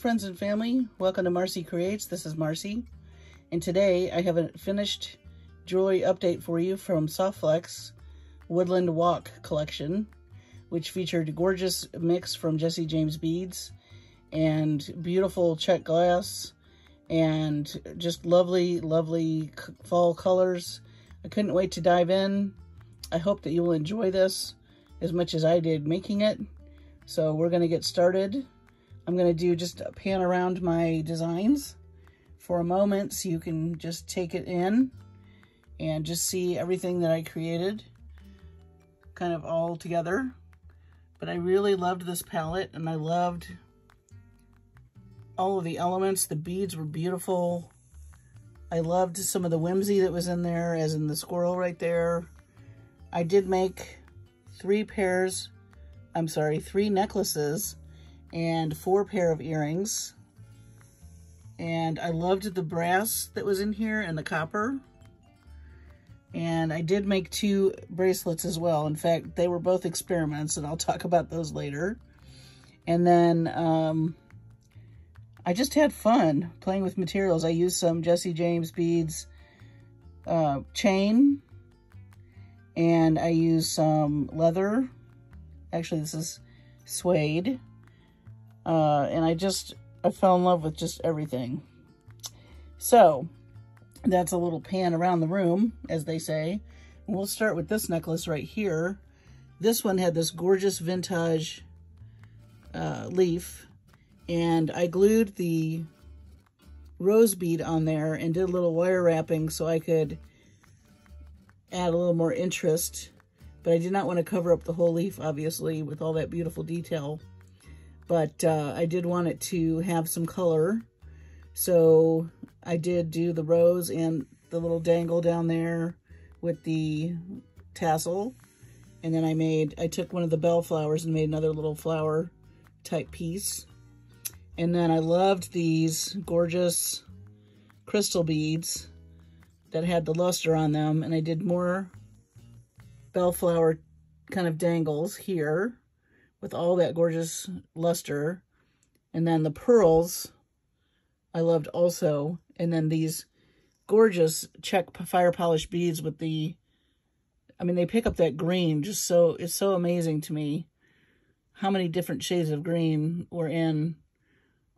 friends and family, welcome to Marcie Creates. This is Marcie, and today I have a finished jewelry update for you from SoftFlex Woodland Walk collection, which featured a gorgeous mix from Jesse James beads and beautiful check glass and just lovely fall colors. I couldn't wait to dive in. I hope that you will enjoy this as much as I did making it. So we're going to get started. I'm going to do just a pan around my designs for a moment so you can just take it in and just see everything that I created kind of all together. But I really loved this palette, and I loved all of the elements. The beads were beautiful. I loved some of the whimsy that was in there, as in the squirrel right there. I did make three necklaces and 4 pair of earrings. And I loved the brass that was in here and the copper. And I did make 2 bracelets as well. In fact, they were both experiments, and I'll talk about those later. And then I just had fun playing with materials. I used some Jesse James beads chain, and I used some leather. Actually, this is suede. And I fell in love with just everything. So that's a little pan around the room, as they say. And we'll start with this necklace right here. This one had this gorgeous vintage leaf, and I glued the rose bead on there and did a little wire wrapping so I could add a little more interest. But I did not want to cover up the whole leaf, obviously, with all that beautiful detail. But I did want it to have some color. So I did do the rose and the little dangle down there with the tassel. And then I took one of the bellflowers and made another little flower type piece. And then I loved these gorgeous crystal beads that had the luster on them. And I did more bellflower kind of dangles here with all that gorgeous luster. And then the pearls I loved also. And then these gorgeous check fire polished beads with they pick up that green just so, it's so amazing to me how many different shades of green were in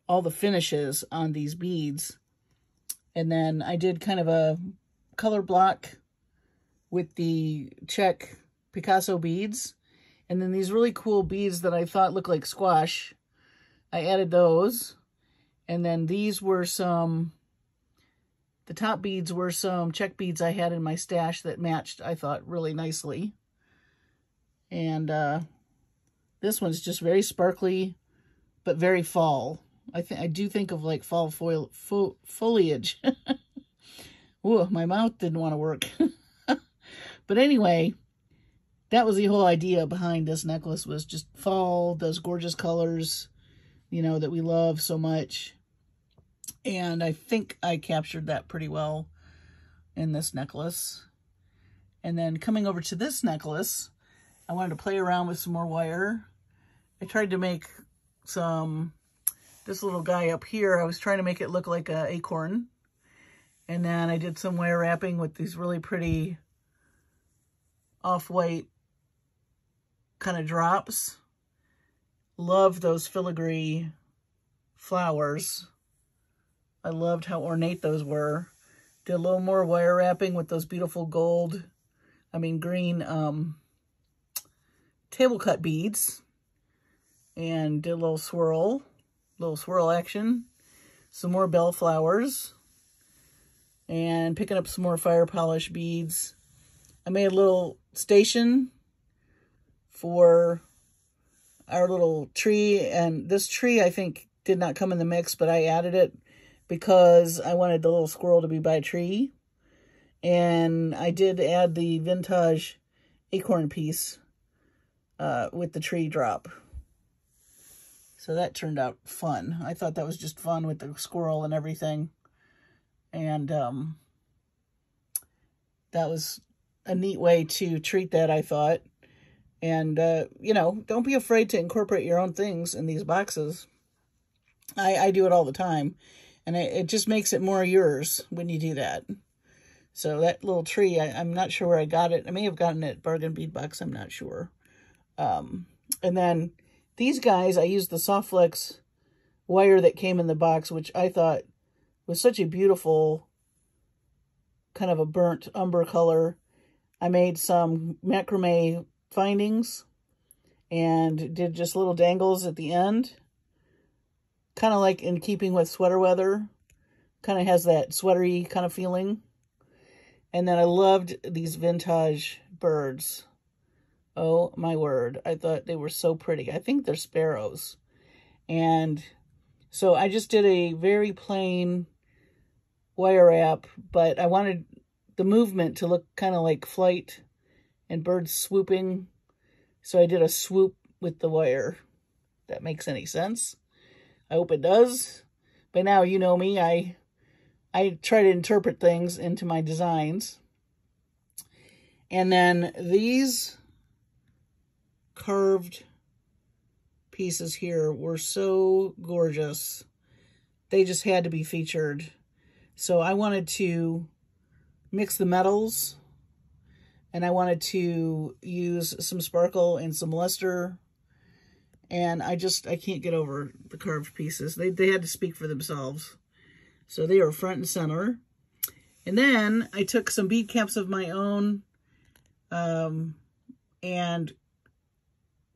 all the finishes on these beads. And then I did kind of a color block with the check Picasso beads. And then these really cool beads that I thought looked like squash, I added those. And then these were the top beads were some check beads I had in my stash that matched, I thought, really nicely. And this one's just very sparkly, but very fall. I do think of like fall foliage. Ooh, my mouth didn't want to work. But anyway, that was the whole idea behind this necklace, was just fall, those gorgeous colors, that we love so much. And I think I captured that pretty well in this necklace. And then coming over to this necklace, I wanted to play around with some more wire. I tried to make this little guy up here, I was trying to make it look like an acorn. And then I did some wire wrapping with these really pretty off-white kind of drops. Love those filigree flowers. I loved how ornate those were. Did a little more wire wrapping with those beautiful green table cut beads. And did a little swirl action. Some more bellflowers. And picking up some more fire polish beads. I made a little station for our little tree, and this tree I think did not come in the mix, but I added it because I wanted the little squirrel to be by a tree. And I did add the vintage acorn piece with the tree drop. So that turned out fun. I thought that was just fun with the squirrel and everything. And that was a neat way to treat that, I thought. And, don't be afraid to incorporate your own things in these boxes. I do it all the time. And it just makes it more yours when you do that. So that little tree, I'm not sure where I got it. I may have gotten it at Bargain Bead Box. I'm not sure. And then these guys, I used the SoftFlex wire that came in the box, which I thought was such a beautiful kind of a burnt umber color. I made some macrame findings and did just little dangles at the end. Kind of like in keeping with sweater weather. Kind of has that sweatery kind of feeling. And then I loved these vintage birds. Oh my word. I thought they were so pretty. I think they're sparrows. And so I just did a very plain wire wrap, but I wanted the movement to look kind of like flight and birds swooping. So I did a swoop with the wire. If that makes any sense. I hope it does. By now, you know me. I try to interpret things into my designs. And then these carved pieces here were so gorgeous. They just had to be featured. So I wanted to mix the metals. And I wanted to use some sparkle and some luster. And I can't get over the carved pieces. They had to speak for themselves. So they are front and center. And then I took some bead caps of my own. And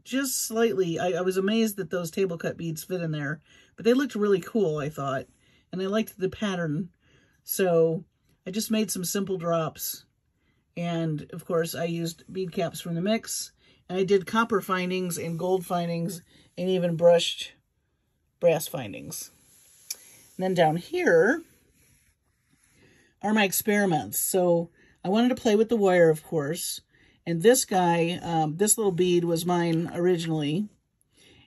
just slightly, I was amazed that those table cut beads fit in there. But they looked really cool, I thought. And I liked the pattern. So I just made some simple drops. And of course I used bead caps from the mix. And I did copper findings and gold findings and even brushed brass findings. And then down here are my experiments. So I wanted to play with the wire, of course. And this guy, this little bead was mine originally.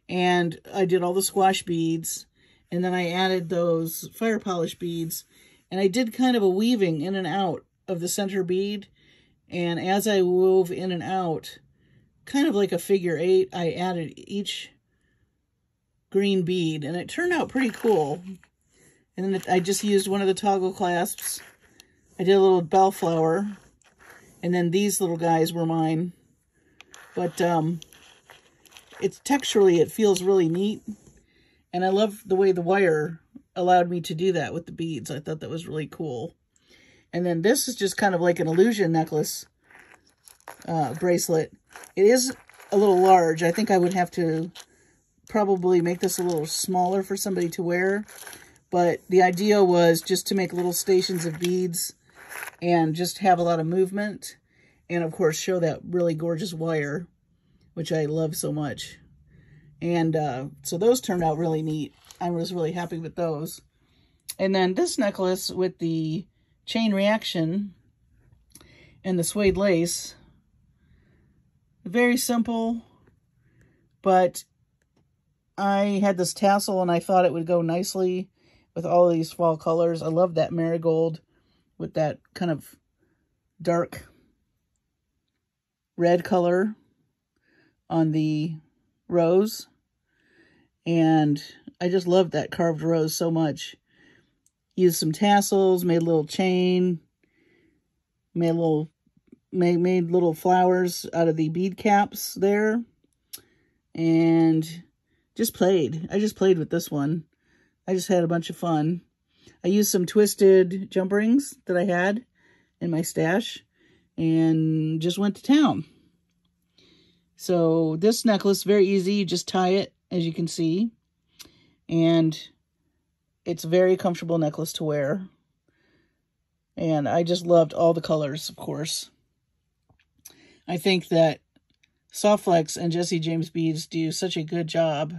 And I did all the squash beads. And then I added those fire polish beads. And I did kind of a weaving in and out of the center bead. And as I wove in and out, kind of like a figure 8, I added each green bead, and it turned out pretty cool. And then I just used one of the toggle clasps. I did a little bellflower, and then these little guys were mine. But it's texturally, it feels really neat, and I love the way the wire allowed me to do that with the beads. I thought that was really cool. And then this is just kind of like an illusion necklace bracelet. It is a little large. I think I would have to probably make this a little smaller for somebody to wear. But the idea was just to make little stations of beads and just have a lot of movement. And of course, show that really gorgeous wire, which I love so much. And so those turned out really neat. I was really happy with those. And then this necklace with the chain reaction and the suede lace, very simple, but I had this tassel and I thought it would go nicely with all of these fall colors. I love that marigold with that kind of dark red color on the rose. And I just loved that carved rose so much. Used some tassels, made a little chain, made little flowers out of the bead caps there, and just played. I just played with this one. I just had a bunch of fun. I used some twisted jump rings that I had in my stash and just went to town. So this necklace, very easy. You just tie it, as you can see, and it's a very comfortable necklace to wear. And I just loved all the colors, of course. I think that SoftFlex and Jesse James Beads do such a good job,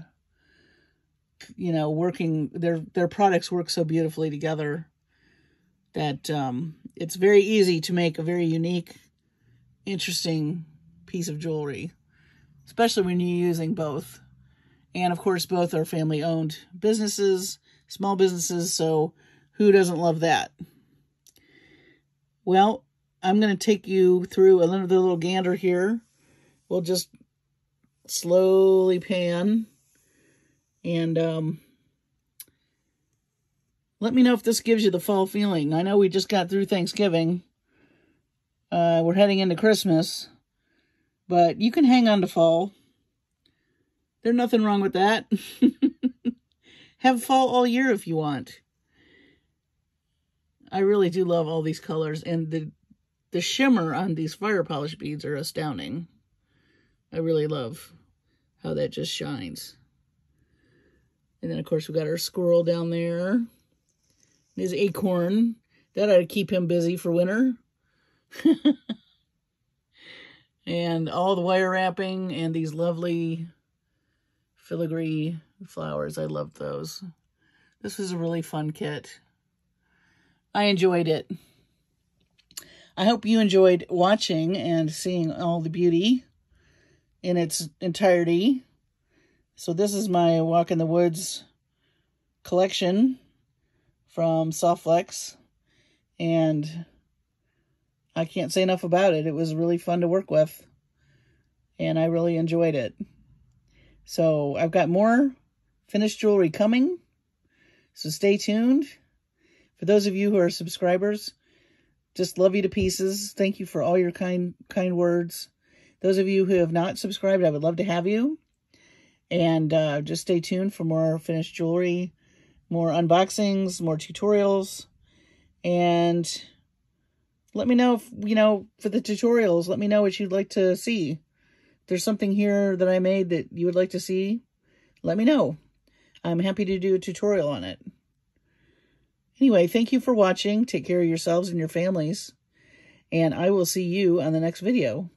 you know, working, their products work so beautifully together that it's very easy to make a very unique, interesting piece of jewelry, especially when you're using both. And of course, both are family-owned businesses, small businesses, so who doesn't love that? Well, I'm going to take you through another little gander here. We'll just slowly pan. And Let me know if this gives you the fall feeling. I know we just got through Thanksgiving. We're heading into Christmas. But you can hang on to fall. There's nothing wrong with that. Have fall all year if you want. I really do love all these colors. And the shimmer on these fire polish beads are astounding. I really love how that just shines. And then, of course, we got our squirrel down there. His acorn. That ought to keep him busy for winter. And all the wire wrapping and these lovely filigree flowers. I love those. This was a really fun kit. I enjoyed it. I hope you enjoyed watching and seeing all the beauty in its entirety. So this is my Walk in the Woods collection from SoftFlex. And I can't say enough about it. It was really fun to work with. And I really enjoyed it. So I've got more finished jewelry coming. So stay tuned. For those of you who are subscribers, just love you to pieces. Thank you for all your kind words. Those of you who have not subscribed, I would love to have you. And just stay tuned for more finished jewelry, more unboxings, more tutorials. And let me know, if, for the tutorials, let me know what you'd like to see. If there's something here that I made that you would like to see, let me know. I'm happy to do a tutorial on it. Anyway, thank you for watching. Take care of yourselves and your families. And I will see you on the next video.